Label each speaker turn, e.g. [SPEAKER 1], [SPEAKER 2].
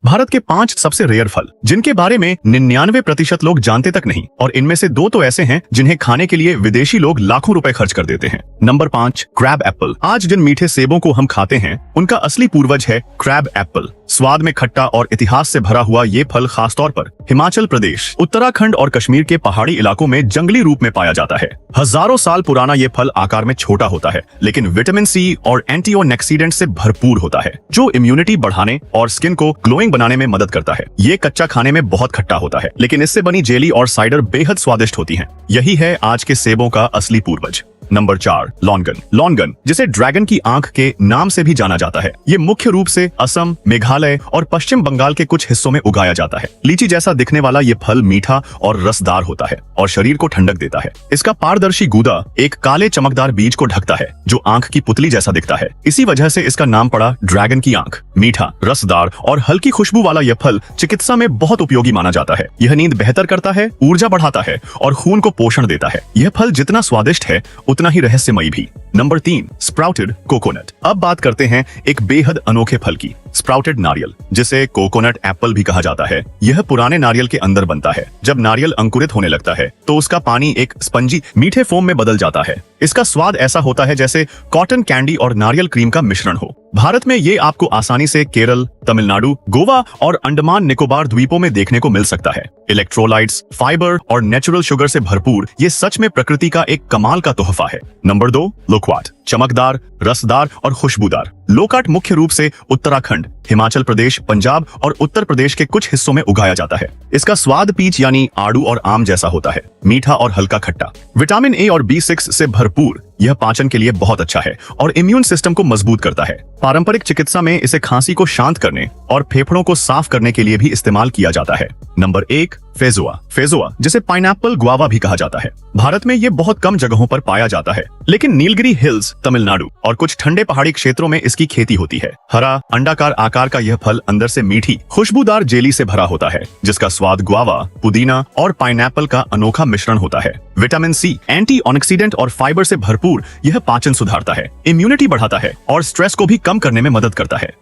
[SPEAKER 1] भारत के 5 सबसे रेयर फल जिनके बारे में 99% लोग जानते तक नहीं, और इनमें से 2 तो ऐसे हैं जिन्हें खाने के लिए विदेशी लोग लाखों रुपए खर्च कर देते हैं। Number 5, crab Apple. आज जिन मीठे सेबों को हम खाते हैं उनका असली पूर्वज है क्रैब एप्पल। स्वाद में खट्टा और इतिहास से भरा हुआ ये फल खासतौर पर हिमाचल प्रदेश, उत्तराखंड और कश्मीर के पहाड़ी इलाकों में जंगली रूप में पाया जाता है। हजारों साल पुराना ये फल आकार में छोटा होता है, लेकिन विटामिन सी और एंटीऑक्सीडेंट से भरपूर होता है, जो इम्यूनिटी बढ़ाने और स्किन को ग्लोइंग बनाने में मदद करता है। ये कच्चा खाने में बहुत खट्टा होता है, लेकिन इससे बनी जेली और साइडर बेहद स्वादिष्ट होती हैं। यही है आज के सेबों का असली पूर्वज। Number 4, longan. लॉन्गन, जिसे ड्रैगन की आंख के नाम से भी जाना जाता है, ये मुख्य रूप से असम, मेघालय और पश्चिम बंगाल के कुछ हिस्सों में उगाया जाता है। लीची जैसा दिखने वाला ये फल मीठा और रसदार होता है और शरीर को ठंडक देता है। इसका पारदर्शी गूदा एक काले चमकदार बीज को ढकता है जो आंख की पुतली जैसा दिखता है। इसी वजह से इसका नाम पड़ा ड्रैगन की आंख। मीठा, रसदार और हल्की खुशबू वाला यह फल चिकित्सा में बहुत उपयोगी माना जाता है। यह नींद बेहतर करता है, ऊर्जा बढ़ाता है और खून को पोषण देता है। यह फल जितना स्वादिष्ट है उतना ही रहस्यमयी भी। Number 3, sprouted coconut. अब बात करते हैं एक बेहद अनोखे फल की, स्प्राउटेड नारियल, जिसे कोकोनट एप्पल भी कहा जाता है। यह पुराने नारियल के अंदर बनता है। जब नारियल अंकुरित होने लगता है तो उसका पानी एक स्पंजी मीठे फोम में बदल जाता है। इसका स्वाद ऐसा होता है जैसे कॉटन कैंडी और नारियल क्रीम का मिश्रण हो। भारत में ये आपको आसानी से केरल, तमिलनाडु, गोवा और अंडमान निकोबार द्वीपों में देखने को मिल सकता है। इलेक्ट्रोलाइट्स, फाइबर और नेचुरल शुगर से भरपूर ये सच में प्रकृति का एक कमाल का तोहफा है। नंबर 2, लोकवाट। चमकदार, रसदार और खुशबूदार। लोकाट मुख्य रूप से उत्तराखंड, हिमाचल प्रदेश, पंजाब और उत्तर प्रदेश के कुछ हिस्सों में उगाया जाता है। इसका स्वाद पीच यानी आड़ू और आम जैसा होता है, मीठा और हल्का खट्टा। विटामिन ए और B6 से भरपूर यह पाचन के लिए बहुत अच्छा है और इम्यून सिस्टम को मजबूत करता है। पारंपरिक चिकित्सा में इसे खांसी को शांत करने और फेफड़ों को साफ करने के लिए भी इस्तेमाल किया जाता है। नंबर 1, फेजुआ। फेजुआ, जिसे पाइनएप्पल गुआवा भी कहा जाता है, भारत में ये बहुत कम जगहों पर पाया जाता है, लेकिन नीलगिरी हिल्स, तमिलनाडु और कुछ ठंडे पहाड़ी क्षेत्रों में इसकी खेती होती है। हरा अंडाकार आकार का यह फल अंदर से मीठी खुशबूदार जेली से भरा होता है, जिसका स्वाद गुआवा, पुदीना और पाइनएप्पल का अनोखा मिश्रण होता है। विटामिन सी, एंटीऑक्सीडेंट और फाइबर से भरपूर यह पाचन सुधारता है, इम्यूनिटी बढ़ाता है और स्ट्रेस को भी कम करने में मदद करता है।